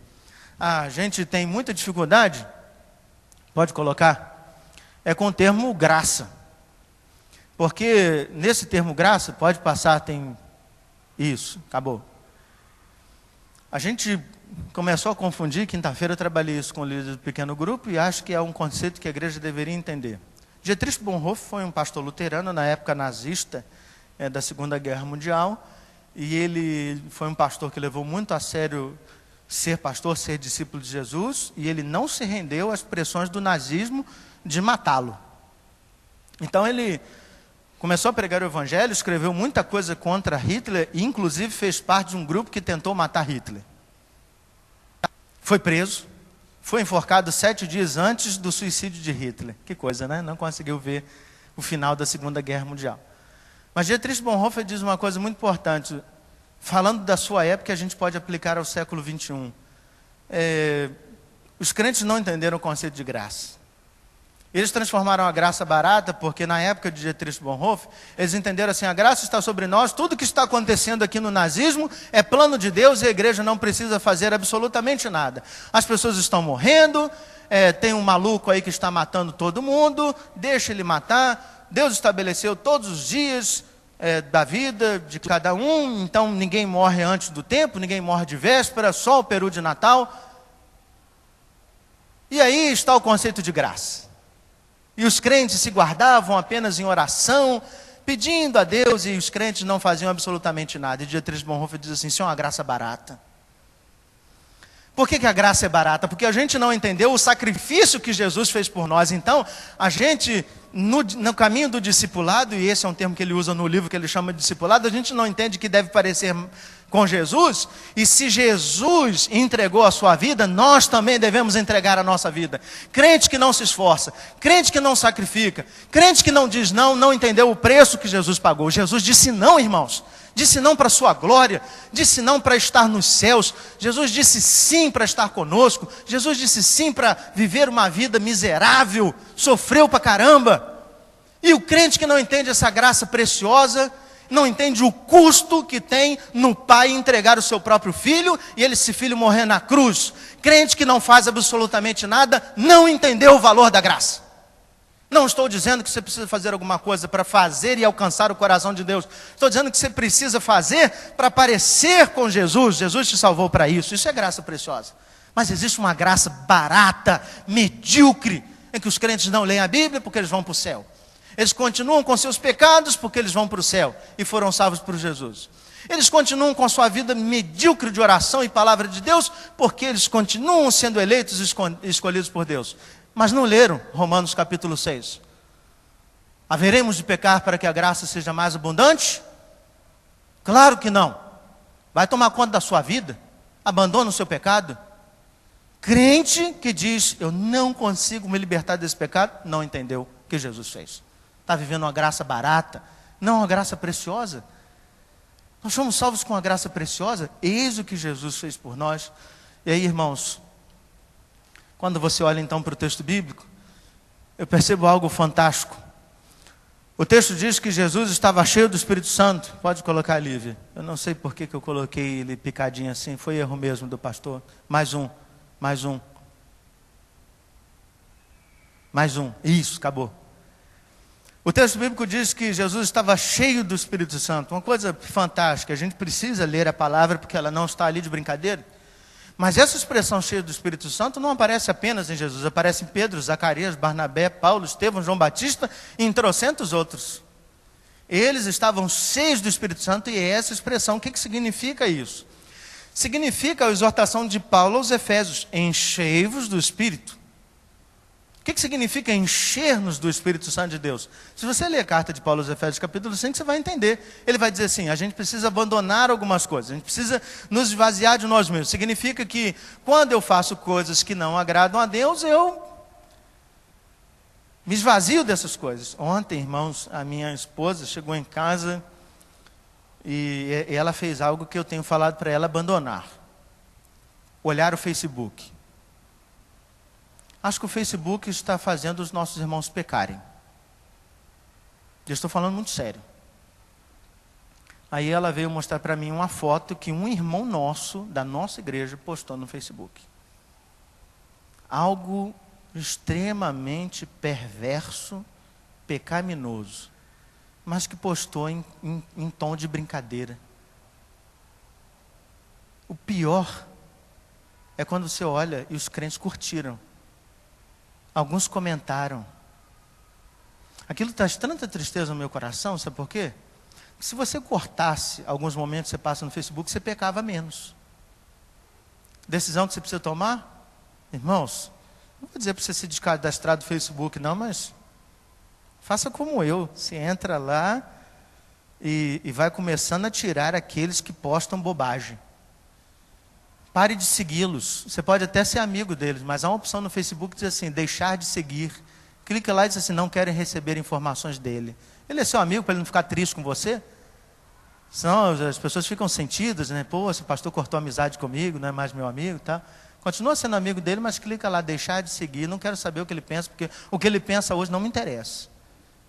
A gente tem muita dificuldade, pode colocar, é com o termo graça. Porque nesse termo graça, pode passar, tem isso, acabou. A gente começou a confundir, quinta-feira eu trabalhei isso com o líder do pequeno grupo e acho que é um conceito que a igreja deveria entender. Dietrich Bonhoeffer foi um pastor luterano, na época nazista, da Segunda Guerra Mundial, e ele foi um pastor que levou muito a sério ser pastor, ser discípulo de Jesus, e ele não se rendeu às pressões do nazismo de matá-lo. Então ele começou a pregar o evangelho, escreveu muita coisa contra Hitler, e inclusive fez parte de um grupo que tentou matar Hitler. Foi preso, foi enforcado 7 dias antes do suicídio de Hitler. Que coisa, né? Não conseguiu ver o final da Segunda Guerra Mundial. Mas Dietrich Bonhoeffer diz uma coisa muito importante, falando da sua época, a gente pode aplicar ao século 21. Os crentes não entenderam o conceito de graça. Eles transformaram a graça barata, porque na época de Dietrich Bonhoeffer, eles entenderam assim, a graça está sobre nós, tudo que está acontecendo aqui no nazismo é plano de Deus e a igreja não precisa fazer absolutamente nada. As pessoas estão morrendo, tem um maluco aí que está matando todo mundo, deixa ele matar, Deus estabeleceu todos os dias da vida de cada um, então ninguém morre antes do tempo, ninguém morre de véspera, só o peru de Natal. E aí está o conceito de graça. E os crentes se guardavam apenas em oração, pedindo a Deus, e os crentes não faziam absolutamente nada. E Dietrich Bonhoeffer diz assim, isso é uma graça barata. Por que a graça é barata? Porque a gente não entendeu o sacrifício que Jesus fez por nós. Então, a gente, no caminho do discipulado, e esse é um termo que ele usa no livro que ele chama de discipulado, a gente não entende que deve parecer com Jesus, e se Jesus entregou a sua vida, nós também devemos entregar a nossa vida. Crente que não se esforça, crente que não sacrifica, crente que não diz não, não entendeu o preço que Jesus pagou. Jesus disse não, irmãos, disse não para a sua glória, disse não para estar nos céus, Jesus disse sim para estar conosco, Jesus disse sim para viver uma vida miserável, sofreu para caramba. E o crente que não entende essa graça preciosa, não entende o custo que tem no pai entregar o seu próprio filho, e esse filho morrer na cruz. Crente que não faz absolutamente nada, não entendeu o valor da graça. Não estou dizendo que você precisa fazer alguma coisa para fazer e alcançar o coração de Deus. Estou dizendo que você precisa fazer para parecer com Jesus. Jesus te salvou para isso. Isso é graça preciosa. Mas existe uma graça barata, medíocre, em que os crentes não leem a Bíblia porque eles vão para o céu. Eles continuam com seus pecados porque eles vão para o céu e foram salvos por Jesus. Eles continuam com a sua vida medíocre de oração e palavra de Deus porque eles continuam sendo eleitos e escolhidos por Deus. Mas não leram Romanos capítulo 6. Haveremos de pecar para que a graça seja mais abundante? Claro que não. Vai tomar conta da sua vida? Abandona o seu pecado? Crente que diz, eu não consigo me libertar desse pecado, não entendeu o que Jesus fez. Está vivendo uma graça barata, não uma graça preciosa. Nós somos salvos com a graça preciosa, eis o que Jesus fez por nós. E aí, irmãos, quando você olha então para o texto bíblico, eu percebo algo fantástico. O texto diz que Jesus estava cheio do Espírito Santo. Pode colocar, Lívia. Eu não sei por que eu coloquei ele picadinho assim, foi erro mesmo do pastor. Mais um. Isso, acabou. O texto bíblico diz que Jesus estava cheio do Espírito Santo. Uma coisa fantástica, a gente precisa ler a palavra porque ela não está ali de brincadeira. Mas essa expressão cheia do Espírito Santo não aparece apenas em Jesus, aparece em Pedro, Zacarias, Barnabé, Paulo, Estevão, João Batista e em trocentos outros. Eles estavam cheios do Espírito Santo e essa expressão, o que significa isso? Significa a exortação de Paulo aos Efésios, enchei-vos do Espírito. O que significa encher-nos do Espírito Santo de Deus? Se você ler a carta de Paulo aos Efésios, capítulo 5, você vai entender. Ele vai dizer assim, a gente precisa abandonar algumas coisas, a gente precisa nos esvaziar de nós mesmos. Significa que quando eu faço coisas que não agradam a Deus, eu me esvazio dessas coisas. Ontem, irmãos, a minha esposa chegou em casa e ela fez algo que eu tenho falado para ela abandonar. Olhar o Facebook. Acho que o Facebook está fazendo os nossos irmãos pecarem. Eu estou falando muito sério. Aí ela veio mostrar para mim uma foto que um irmão nosso, da nossa igreja, postou no Facebook. Algo extremamente perverso, pecaminoso, mas que postou em tom de brincadeira. O pior é quando você olha e os crentes curtiram. Alguns comentaram. Aquilo traz tanta tristeza no meu coração, sabe por quê? Se você cortasse alguns momentos que você passa no Facebook, você pecava menos. Decisão que você precisa tomar? Irmãos, não vou dizer para você se descadastrar do Facebook não, mas faça como eu. Você entra lá e vai começando a tirar aqueles que postam bobagem. Pare de segui-los. Você pode até ser amigo deles, mas há uma opção no Facebook que diz assim, deixar de seguir. Clica lá e diz assim, não querem receber informações dele. Ele é seu amigo para ele não ficar triste com você? Senão as pessoas ficam sentidas, né? Pô, esse pastor cortou amizade comigo, não é mais meu amigo, tá? Continua sendo amigo dele, mas clica lá, deixar de seguir. Não quero saber o que ele pensa, porque o que ele pensa hoje não me interessa.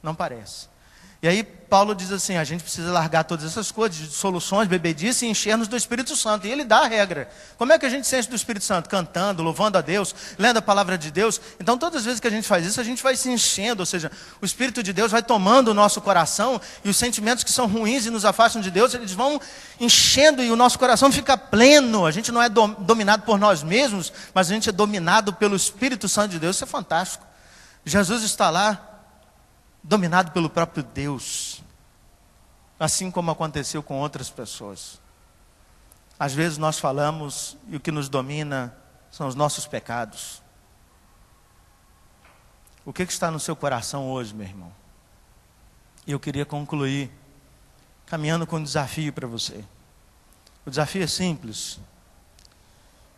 Não parece. E aí Paulo diz assim, a gente precisa largar todas essas coisas, de soluções, bebedice e encher-nos do Espírito Santo. E ele dá a regra. Como é que a gente se enche do Espírito Santo? Cantando, louvando a Deus, lendo a palavra de Deus. Então todas as vezes que a gente faz isso, a gente vai se enchendo, ou seja, o Espírito de Deus vai tomando o nosso coração e os sentimentos que são ruins e nos afastam de Deus, eles vão enchendo e o nosso coração fica pleno. A gente não é dominado por nós mesmos, mas a gente é dominado pelo Espírito Santo de Deus. Isso é fantástico. Jesus está lá, dominado pelo próprio Deus, assim como aconteceu com outras pessoas. Às vezes nós falamos e o que nos domina são os nossos pecados. O que está no seu coração hoje, meu irmão? E eu queria concluir caminhando com um desafio para você. O desafio é simples.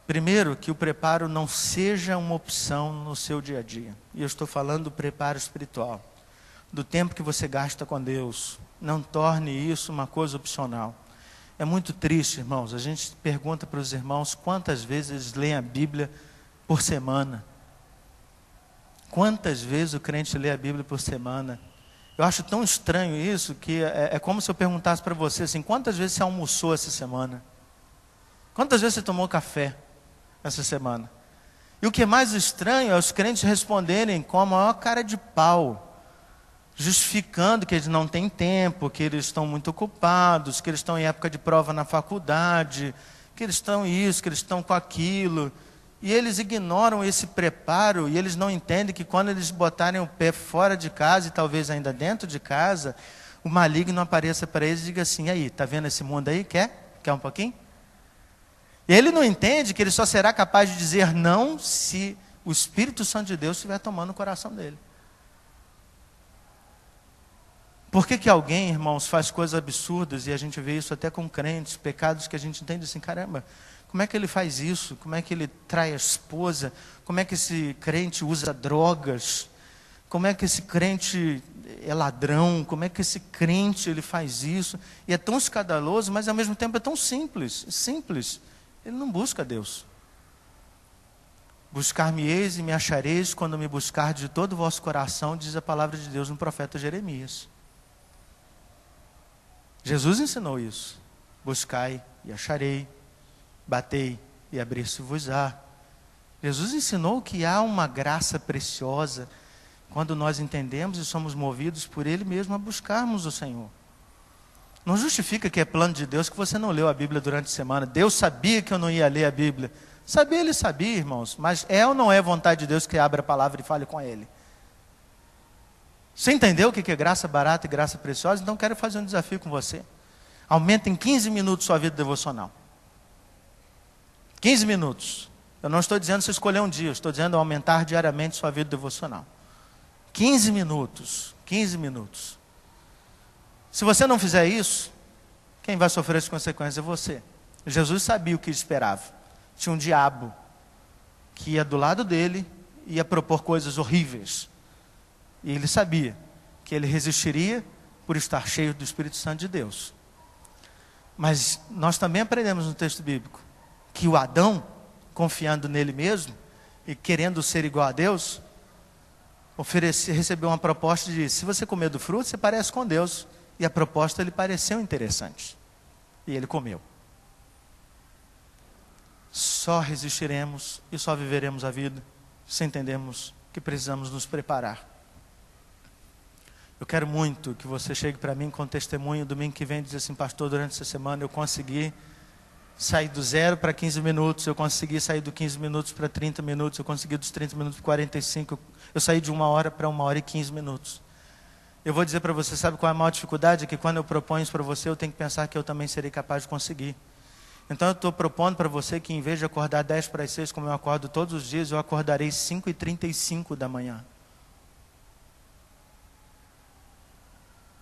Primeiro, que o preparo não seja uma opção no seu dia a dia. E eu estou falando do preparo espiritual. Do tempo que você gasta com Deus. Não torne isso uma coisa opcional. É muito triste, irmãos. A gente pergunta para os irmãos quantas vezes eles leem a Bíblia por semana. Quantas vezes o crente lê a Bíblia por semana? Eu acho tão estranho isso que é como se eu perguntasse para você assim, quantas vezes você almoçou essa semana? Quantas vezes você tomou café essa semana? E o que é mais estranho é os crentes responderem com a maior cara de pau, justificando que eles não têm tempo, que eles estão muito ocupados, que eles estão em época de prova na faculdade, que eles estão isso, que eles estão com aquilo. E eles ignoram esse preparo e eles não entendem que quando eles botarem o pé fora de casa e talvez ainda dentro de casa, o maligno apareça para eles e diga assim, aí, está vendo esse mundo aí? Quer? Quer um pouquinho? E ele não entende que ele só será capaz de dizer não se o Espírito Santo de Deus estiver tomando o coração dele. Por que alguém, irmãos, faz coisas absurdas, e a gente vê isso até com crentes, pecados que a gente entende assim, caramba, como é que ele faz isso? Como é que ele trai a esposa? Como é que esse crente usa drogas? Como é que esse crente é ladrão? Como é que esse crente ele faz isso? E é tão escandaloso, mas ao mesmo tempo é tão simples. Simples. Ele não busca Deus. Buscar-me-eis e me achareis quando me buscar de todo o vosso coração, diz a palavra de Deus no profeta Jeremias. Jesus ensinou isso. Buscai e acharei, batei e abrir-se-vos-á. Jesus ensinou que há uma graça preciosa quando nós entendemos e somos movidos por Ele mesmo a buscarmos o Senhor. Não justifica que é plano de Deus que você não leu a Bíblia durante a semana. Deus sabia que eu não ia ler a Bíblia. Sabia, Ele sabia, irmãos. Mas é ou não é vontade de Deus que abra a palavra e fale com Ele? Você entendeu o que é graça barata e graça preciosa? Então quero fazer um desafio com você. Aumenta em 15 minutos sua vida devocional. 15 minutos. Eu não estou dizendo você escolher um dia, eu estou dizendo aumentar diariamente sua vida devocional. 15 minutos. 15 minutos. Se você não fizer isso, quem vai sofrer as consequências é você. Jesus sabia o que esperava. Tinha um diabo que ia do lado dele e ia propor coisas horríveis. E ele sabia que ele resistiria por estar cheio do Espírito Santo de Deus. Mas nós também aprendemos no texto bíblico que o Adão, confiando nele mesmo e querendo ser igual a Deus, recebeu uma proposta de, se você comer do fruto, você parece com Deus. E a proposta lhe pareceu interessante. E ele comeu. Só resistiremos e só viveremos a vida se entendermos que precisamos nos preparar. Eu quero muito que você chegue para mim com testemunho domingo que vem e diz assim: pastor, durante essa semana eu consegui sair do 0 para 15 minutos, eu consegui sair do 15 minutos para 30 minutos, eu consegui dos 30 minutos para 45, eu saí de 1 hora para 1 hora e 15 minutos. Eu vou dizer para você, sabe qual é a maior dificuldade? É que quando eu proponho isso para você, eu tenho que pensar que eu também serei capaz de conseguir. Então eu estou propondo para você que em vez de acordar 10 para as 6, como eu acordo todos os dias, eu acordarei 5h35 da manhã.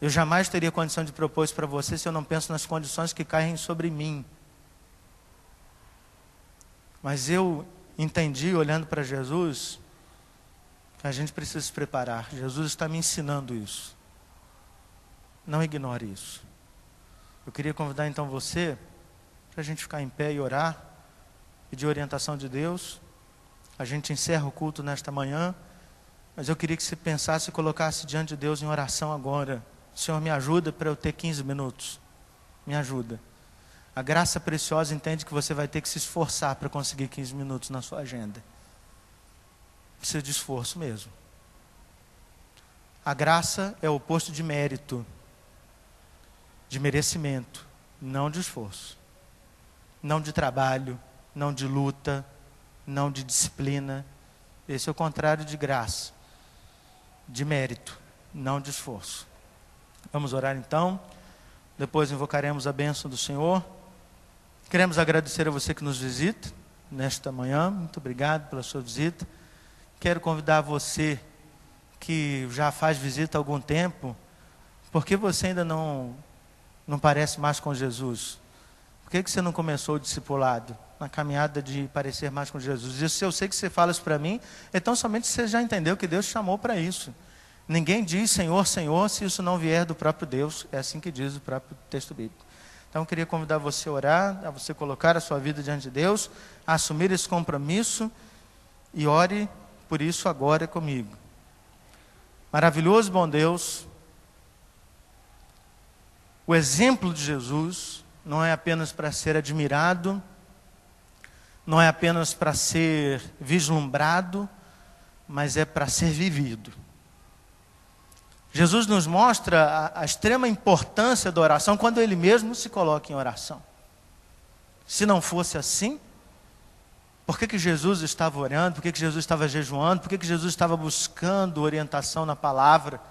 Eu jamais teria condição de propor isso para você se eu não penso nas condições que caem sobre mim. Mas eu entendi, olhando para Jesus, que a gente precisa se preparar. Jesus está me ensinando isso. Não ignore isso. Eu queria convidar então você para a gente ficar em pé e orar, pedir orientação de Deus. A gente encerra o culto nesta manhã, mas eu queria que você pensasse e colocasse diante de Deus em oração agora. Senhor, me ajuda para eu ter 15 minutos. Me ajuda. A graça preciosa entende que você vai ter que se esforçar para conseguir 15 minutos na sua agenda. Precisa de esforço mesmo. A graça é o oposto de mérito, de merecimento, não de esforço. Não de trabalho, não de luta, não de disciplina. Esse é o contrário de graça, de mérito, não de esforço. Vamos orar então, depois invocaremos a bênção do Senhor. Queremos agradecer a você que nos visita nesta manhã, muito obrigado pela sua visita. Quero convidar você que já faz visita há algum tempo, por que você ainda não parece mais com Jesus? Por que você não começou o discipulado, na caminhada de parecer mais com Jesus? Isso eu sei que você fala isso para mim, então somente você já entendeu que Deus te chamou para isso. Ninguém diz Senhor, Senhor, se isso não vier do próprio Deus. É assim que diz o próprio texto bíblico. Então eu queria convidar você a orar, a você colocar a sua vida diante de Deus, a assumir esse compromisso e ore por isso agora comigo. Maravilhoso, bom Deus, o exemplo de Jesus não é apenas para ser admirado, não é apenas para ser vislumbrado, mas é para ser vivido. Jesus nos mostra a extrema importância da oração quando Ele mesmo se coloca em oração. Se não fosse assim, por que Jesus estava orando? Por que Jesus estava jejuando? Por que Jesus estava buscando orientação na palavra?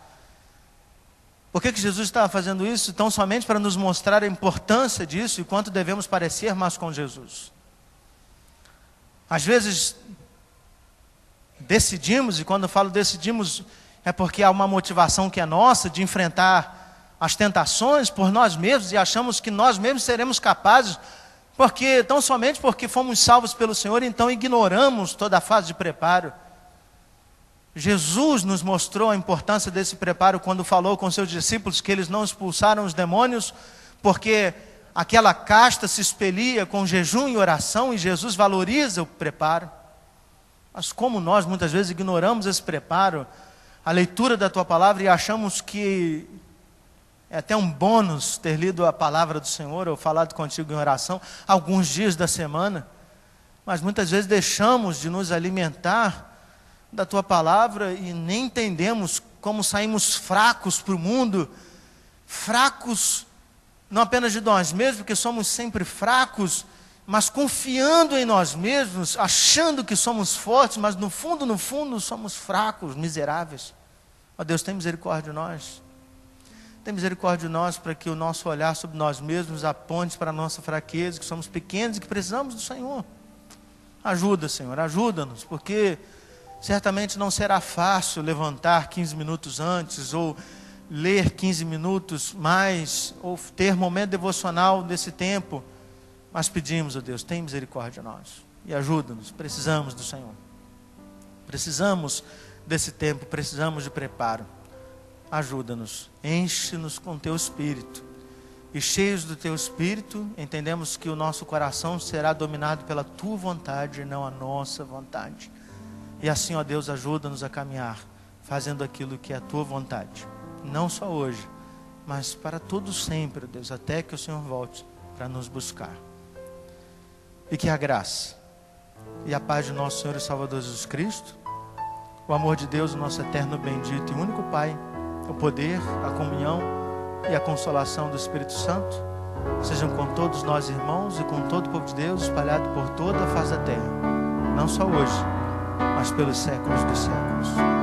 Por que Jesus estava fazendo isso? Tão somente para nos mostrar a importância disso e quanto devemos parecer mais com Jesus. Às vezes, decidimos, e quando eu falo decidimos, é porque há uma motivação que é nossa de enfrentar as tentações por nós mesmos e achamos que nós mesmos seremos capazes, tão somente porque fomos salvos pelo Senhor, então ignoramos toda a fase de preparo. Jesus nos mostrou a importância desse preparo quando falou com seus discípulos que eles não expulsaram os demônios, porque aquela casta se expelia com jejum e oração, e Jesus valoriza o preparo. Mas como nós muitas vezes ignoramos esse preparo, a leitura da tua palavra, e achamos que é até um bônus ter lido a palavra do Senhor ou falado contigo em oração alguns dias da semana, mas muitas vezes deixamos de nos alimentar da tua palavra e nem entendemos como saímos fracos para o mundo, fracos não apenas de nós mesmos, porque somos sempre fracos, mas confiando em nós mesmos, achando que somos fortes, mas no fundo somos fracos, miseráveis. Ó Deus, tem misericórdia de nós. Tem misericórdia de nós para que o nosso olhar sobre nós mesmos aponte para a nossa fraqueza, que somos pequenos e que precisamos do Senhor. Ajuda, Senhor, ajuda-nos, porque certamente não será fácil levantar 15 minutos antes, ou ler 15 minutos mais, ou ter momento devocional desse tempo. Mas pedimos, ó Deus, tem misericórdia de nós e ajuda-nos, precisamos do Senhor. Precisamos desse tempo, precisamos de preparo. Ajuda-nos, enche-nos com Teu Espírito. E cheios do Teu Espírito, entendemos que o nosso coração será dominado pela Tua vontade e não a nossa vontade. E assim, ó Deus, ajuda-nos a caminhar, fazendo aquilo que é a Tua vontade. Não só hoje, mas para todo sempre, ó Deus, até que o Senhor volte para nos buscar. E que a graça e a paz de nosso Senhor e Salvador Jesus Cristo O amor de Deus, o nosso eterno, bendito e único Pai, o poder, a comunhão e a consolação do Espírito Santo sejam com todos nós, irmãos, e com todo o povo de Deus espalhado por toda a face da terra, não só hoje, mas pelos séculos dos séculos.